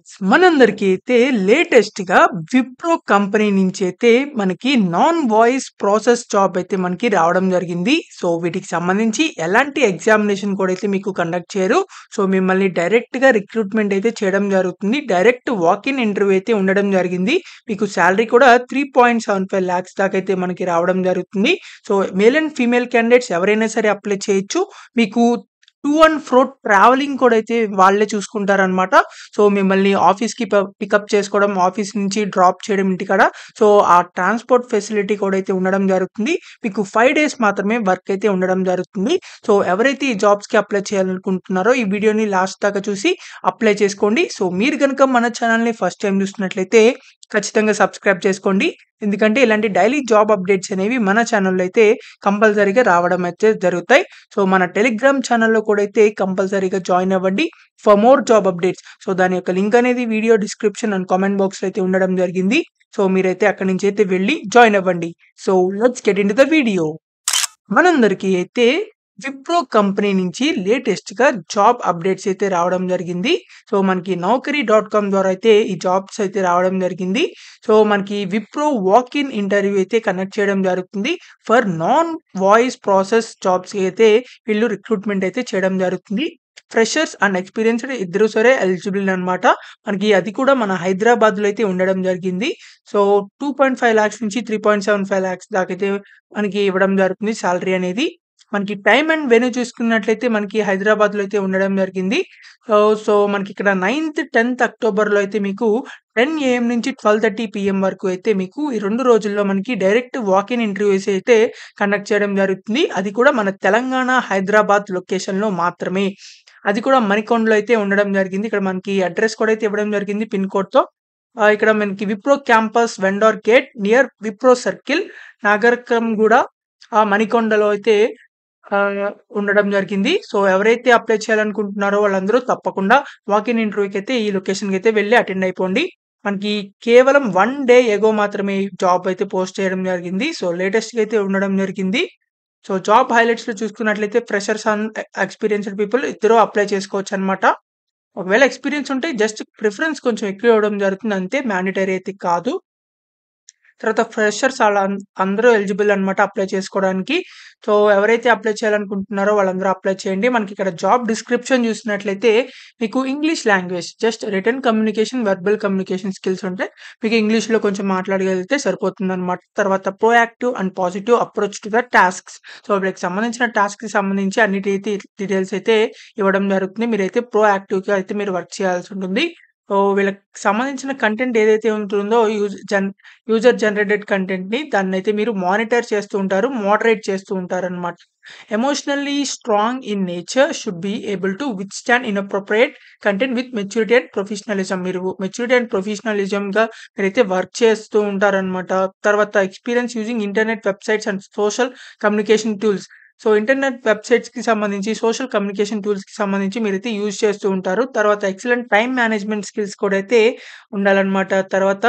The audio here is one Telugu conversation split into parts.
ఫ్రెండ్స్, మనందరికీ అయితే లేటెస్ట్‌గా విప్రో కంపెనీ నుంచి అయితే మనకి నాన్ వాయిస్ ప్రాసెస్ జాబ్ అయితే మనకి రావడం జరిగింది. సో, వీటికి సంబంధించి ఎలాంటి ఎగ్జామినేషన్ కూడా అయితే మీకు కండక్ట్ చేయరు. సో, మిమ్మల్ని డైరెక్ట్‌గా రిక్రూట్‌మెంట్ అయితే చేయడం జరుగుతుంది. డైరెక్ట్ వాక్ ఇన్ ఇంటర్వ్యూ అయితే ఉండడం జరిగింది. మీకు సాలరీ కూడా 3.75 లాక్స్ దాకా అయితే మనకి రావడం జరుగుతుంది. So, male and female candidates ఎవరైనా సరే అప్లై చేయొచ్చు. మీకు టు అండ్ ఫ్రో ట్రావెలింగ్ కూడా అయితే వాళ్ళే చూసుకుంటారనమాట. సో, మిమ్మల్ని ఆఫీస్‌కి పికప్ చేసుకోవడం, ఆఫీస్ నుంచి డ్రాప్ చేయడం ఇంటికాడ. సో, ఆ ట్రాన్స్‌పోర్ట్ ఫెసిలిటీ కూడా అయితే ఉండడం జరుగుతుంది. మీకు 5 డేస్ మాత్రమే వర్క్ అయితే ఉండడం జరుగుతుంది. సో, ఎవరైతే ఈ జాబ్స్‌కి అప్లై చేయాలనుకుంటున్నారో ఈ వీడియోని లాస్ట్ దాకా చూసి అప్లై చేసుకోండి. సో, మీరు గనుక మన ఛానల్‌ని ఫస్ట్ టైమ్ చూస్తున్నట్లయితే ఖచ్చితంగా సబ్స్క్రైబ్ చేసుకోండి. ఎందుకంటే ఇలాంటి డైలీ జాబ్ అప్డేట్స్ అనేవి మన ఛానల్‌లో అయితే కంపల్సరీగా రావడం అయితే జరుగుతాయి. సో, మన టెలిగ్రామ్ ఛానల్‌లో కూడా అయితే కంపల్సరీగా జాయిన్ అవ్వండి for more job updates. So, దాని యొక్క లింక్ అనేది వీడియో డిస్క్రిప్షన్ అండ్ కామెంట్ బాక్స్‌లో అయితే ఉండడం జరిగింది. సో, మీరైతే అక్కడి నుంచి అయితే వెళ్లి జాయిన్ అవ్వండి. So, let's get into the video. మనందరికీ అయితే విప్రో కంపెనీ నుంచి లేటెస్ట్‌గా జాబ్ అప్డేట్స్ అయితే రావడం జరిగింది. సో, మనకి నౌకరీ.com ద్వారా అయితే ఈ జాబ్స్ అయితే రావడం జరిగింది. సో, మనకి విప్రో వాక్ ఇన్ ఇంటర్వ్యూ అయితే కండక్ట్ చేయడం జరుగుతుంది. ఫర్ నాన్ వాయిస్ ప్రాసెస్ జాబ్స్‌కి అయితే వీళ్ళు రిక్రూట్‌మెంట్ అయితే చేయడం జరుగుతుంది. ఫ్రెషర్స్ అండ్ ఎక్స్‌పీరియన్స్‌డ్ ఇద్దరు సరే ఎలిజిబుల్ అన్నమాట. మనకి అది కూడా మన హైదరాబాద్‌లో అయితే ఉండడం జరిగింది. సో, 2.5 లాక్స్ నుంచి 3.75 లాక్స్ దాకైతే మనకి ఇవ్వడం జరుగుతుంది సాలరీ అనేది. మనకి టైమ్ అండ్ వెన్యూ చూసుకున్నట్లయితే మనకి హైదరాబాద్‌లో అయితే ఉండడం జరిగింది. సో, మనకిక్కడ 9థ్, 10థ్ అక్టోబర్‌లో అయితే మీకు 10 ఏఎం నుంచి 12:30 పీఎం వరకు అయితే మీకు ఈ 2 రోజుల్లో మనకి డైరెక్ట్ వాక్ ఇన్ ఇంటర్వ్యూస్ అయితే కండక్ట్ చేయడం జరుగుతుంది. అది కూడా మన తెలంగాణ, హైదరాబాద్ లొకేషన్‌లో మాత్రమే. అది కూడా మణికొండలో అయితే ఉండడం జరిగింది. ఇక్కడ మనకి అడ్రెస్ కూడా అయితే ఇవ్వడం జరిగింది పిన్ కోడ్‌తో. ఇక్కడ మనకి Wipro campus vendor gate near Wipro circle, Nagarkarguda, మణికొండలో అయితే ఆహ్, ఉండడం జరిగింది. సో, ఎవరైతే అప్లై చేయాలనుకుంటున్నారో వాళ్ళందరూ తప్పకుండా వాక్ ఇన్ ఇంటర్వ్యూకైతే ఈ లొకేషన్‌కైతే వెళ్లి అటెండ్ అయిపోండి. మనకి కేవలం 1 డే ఎగో మాత్రమే ఈ జాబ్ అయితే పోస్ట్ చేయడం జరిగింది. సో, లేటెస్ట్‌గా అయితే ఉండడం జరిగింది. సో, జాబ్ హైలైట్స్‌లో చూసుకున్నట్లయితే ఫ్రెషర్స్ అండ్ ఎక్స్‌పీరియన్స్‌డ్ పీపుల్ ఇద్దరూ అప్లై చేసుకోవచ్చనమాట. ఒకవేళ ఎక్స్‌పీరియన్స్ ఉంటే జస్ట్ ప్రిఫరెన్స్ కొంచెం ఎక్కువ ఇవ్వడం జరుగుతుంది అంతే. మ్యాండేటరీ అయితే కాదు. తర్వాత ఫ్రెషర్స్ అందరూ ఎలిజిబుల్ అనమాట అప్లై చేసుకోవడానికి. సో, ఎవరైతే అప్లై చేయాలనుకుంటున్నారో వాళ్ళందరూ అప్లై చేయండి. మనకిక్కడ జాబ్ డిస్క్రిప్షన్ చూసినట్లయితే మీకు English language just written communication, verbal communication skills ఉంటే మీకు ఇంగ్లీష్‌లో కొంచెం మాట్లాడగలిగితే సరిపోతుందనమాట. తర్వాత proactive and positive approach to the tasks. So, వీళ్ళకి సంబంధించిన టాస్క్‌కి సంబంధించి అన్నిటి డీటెయిల్స్ అయితే ఇవ్వడం జరుగుతుంది. మీరైతే ప్రొయాక్టివ్‌గా అయితే మీరు వర్క్ చేయాల్సి ఉంటుంది. సో, వీళ్ళకి సంబంధించిన కంటెంట్ ఏదైతే ఉంటుందో యూజర్ జనరేటెడ్ కంటెంట్‌ని దాన్నైతే మీరు మానిటర్ చేస్తూ ఉంటారు. మోడరేట్ చేస్తూ ఉంటారనమాట. Emotionally strong in nature should be able to withstand inappropriate content with maturity and professionalism. మీరు మెచ్యూరిటీ అండ్ ప్రొఫెషనలిజంగా మీరైతే వర్క్ చేస్తూ ఉంటారనమాట. తర్వాత experience using internet websites and social communication tools. So, internet వెబ్‌సైట్స్‌కి సంబంధించి, సోషల్ కమ్యూనికేషన్ టూల్స్‌కి సంబంధించి మీరైతే యూజ్ చేస్తూ ఉంటారు. తర్వాత ఎక్సలెంట్ టైమ్ మేనేజ్‌మెంట్ స్కిల్స్ కూడా అయితే ఉండాలనమాట. తర్వాత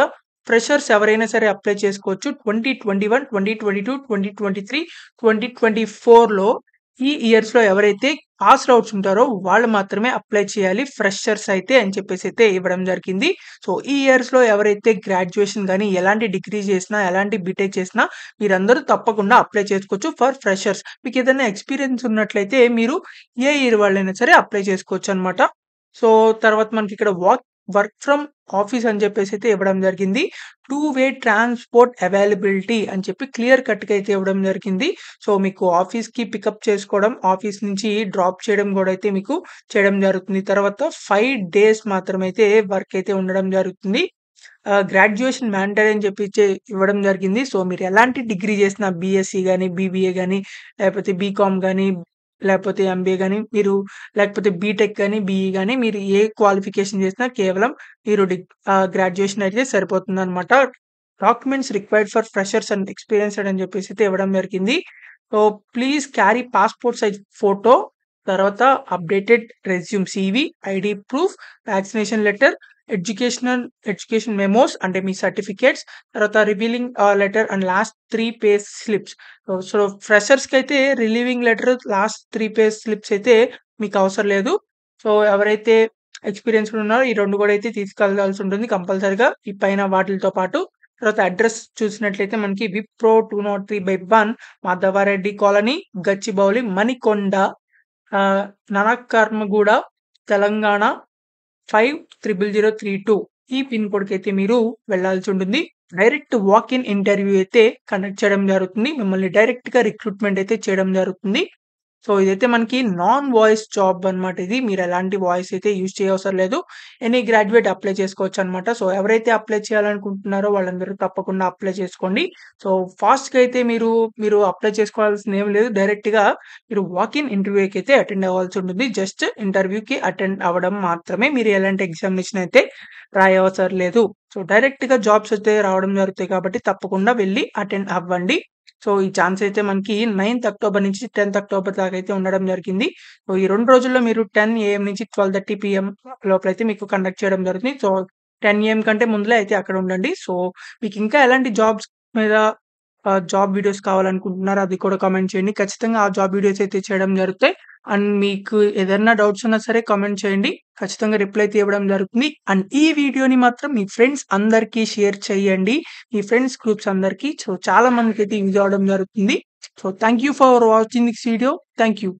ఫ్రెషర్స్ ఎవరైనా సరే అప్లై చేసుకోవచ్చు. 2021, 2022, 2023, 2024లో ఈ ఇయర్స్‌లో ఎవరైతే పాస్డ్ ఔట్స్ ఉంటారో వాళ్ళు మాత్రమే అప్లై చేయాలి. ఫ్రెషర్స్ అయితే అని చెప్పేసైతే ఇవ్వడం జరిగింది. సో, ఈ ఇయర్స్‌లో ఎవరైతే గ్రాడ్యుయేషన్ గాని, ఎలాంటి డిగ్రీ చేసినా, ఎలాంటి బీటెక్ చేసినా మీరందరూ తప్పకుండా అప్లై చేసుకోవచ్చు ఫర్ ఫ్రెషర్స్. మీకేదైనా ఎక్స్‌పీరియన్స్ ఉన్నట్లయితే మీరు ఏ ఇయర్ వాళ్ళైనా సరే అప్లై చేసుకోవచ్చనమాట. సో, తర్వాత మనకిక్కడ వర్క్ ఫ్రమ్ ఆఫీస్ అని చెప్పేసైతే ఇవ్వడం జరిగింది. 2 వే ట్రాన్స్‌పోర్ట్ అవైలబిలిటీ అని చెప్పి క్లియర్ కట్‌గా అయితే ఇవ్వడం జరిగింది. సో, మీకు ఆఫీస్‌కి పికప్ చేసుకోవడం, ఆఫీస్ నుంచి డ్రాప్ చేయడం గూడా అయితే మీకు చేయడం జరుగుతుంది. తర్వాత 5 డేస్ మాత్రమైతే వర్క్ అయితే ఉండడం జరుగుతుంది. గ్రాడ్యుయేషన్ మ్యాండేటరీ అని చెప్పిచ్చే ఇవ్వడం జరిగింది. సో, మీరు ఎలాంటి డిగ్రీ చేసినా బీఎస్సీ గాని, బీబీఏ గాని, లేకపోతే బీకామ్ గాని, లేకపోతే ఎంబీఏ గాని, లేకపోతే బీటెక్ గాని, బీఈ గాని మీరు ఏ క్వాలిఫికేషన్ చేసినా కేవలం మీరు గ్రాడ్యుయేషన్ అయితే సరిపోతుందనమాట. Documents required for freshers and experienced అని చెప్పేసైతే ఇవ్వడం జరిగింది. So, please carry passport size photo, తర్వాత updated resume, CV, ID proof, vaccination letter, education memos అంటే మీ సర్టిఫికేట్స్, తర్వాత relieving letter and last 3 pay slips. So, ఫ్రెషర్స్‌కైతే relieving letter, last 3 pay slips అయితే మీకు అవసరం లేదు. సో, ఎవరైతే ఎక్స్‌పీరియన్స్ కూడా ఉన్నారు. ఈ 2 కూడా అయితే తీసుకెళ్లాల్సి ఉంటుంది కంపల్సరీగా. ఈ పైన వాటిలతో పాటు. తర్వాత అడ్రెస్ చూసినట్లయితే మనకి విప్రో 203/1 మాధవరెడ్డి కాలనీ, గచ్చిబౌలి, మణికొండ, ననకర్మగూడ, తెలంగాణ 500032 ఈ పిన్ కోడ్‌కైతే మీరు వెళ్ళాల్సి ఉంటుంది. డైరెక్ట్ వాక్ ఇన్ ఇంటర్వ్యూ అయితే కండక్ట్ చేయడం జరుగుతుంది. మిమ్మల్ని డైరెక్ట్‌గా రిక్రూట్‌మెంట్ అయితే చేయడం జరుగుతుంది. సో, ఇదైతే మనకి నాన్ వాయిస్ జాబ్ అన్నమాట ఇది. మీరెలాంటి వాయిస్ అయితే యూజ్ చేయవసరం లేదు. ఎనీ గ్రాడ్యుయేట్ అప్లై చేసుకోవచ్చనమాట. సో, ఎవరైతే అప్లై చేయాలనుకుంటున్నారో వాళ్ళందరూ తప్పకుండా అప్లై చేసుకోండి. సో, ఫాస్ట్‌గా అయితే మీరు అప్లై చేసుకోవాల్సిందేమి లేదు. డైరెక్ట్‌గా మీరు వాక్ ఇన్ ఇంటర్వ్యూకైతే అటెండ్ అవ్వాల్సి ఉంటుంది. జస్ట్ ఇంటర్వ్యూకి అటెండ్ అవ్వడం మాత్రమే. మీరు ఎలాంటి ఎగ్జామినేషన్ అయితే రాయవసరం లేదు. సో, డైరెక్ట్‌గా జాబ్స్ అయితే రావడం జరుగుతాయి కాబట్టి తప్పకుండా వెళ్లి అటెండ్ అవ్వండి. సో, ఈ ఛాన్స్ అయితే మనకి 9థ్ అక్టోబర్ నుంచి 10థ్ అక్టోబర్ దాకా అయితే ఉండడం జరిగింది. సో, ఈ 2 రోజుల్లో మీరు 10 ఏఎం నుంచి 12:30 పీఎం లోపలైతే మీకు కండక్ట్ చేయడం జరుగుతుంది. సో, 10 ఏఎం కంటే ముందులే అయితే అక్కడ ఉండండి. సో, మీకు ఇంకా ఎలాంటి జాబ్స్ మీద జాబ్ వీడియోస్ కావాలనుకుంటున్నారో అది కూడా కామెంట్ చేయండి. ఖచ్చితంగా ఆ జాబ్ వీడియోస్ అయితే చేయడం జరుగుతాయి. అండ్ మీకు ఏదన్నా డౌట్స్ ఉన్నా సరే కామెంట్ చేయండి. ఖచ్చితంగా రిప్లై అయితే ఇవ్వడం జరుగుతుంది. అండ్ ఈ వీడియోని మాత్రం మీ ఫ్రెండ్స్ అందరికీ షేర్ చేయండి. మీ ఫ్రెండ్స్ గ్రూప్స్ అందరికీ. సో, చాలా మందికైతే యూజ్ అవ్వడం జరుగుతుంది. So, thank you for watching this video. Thank you.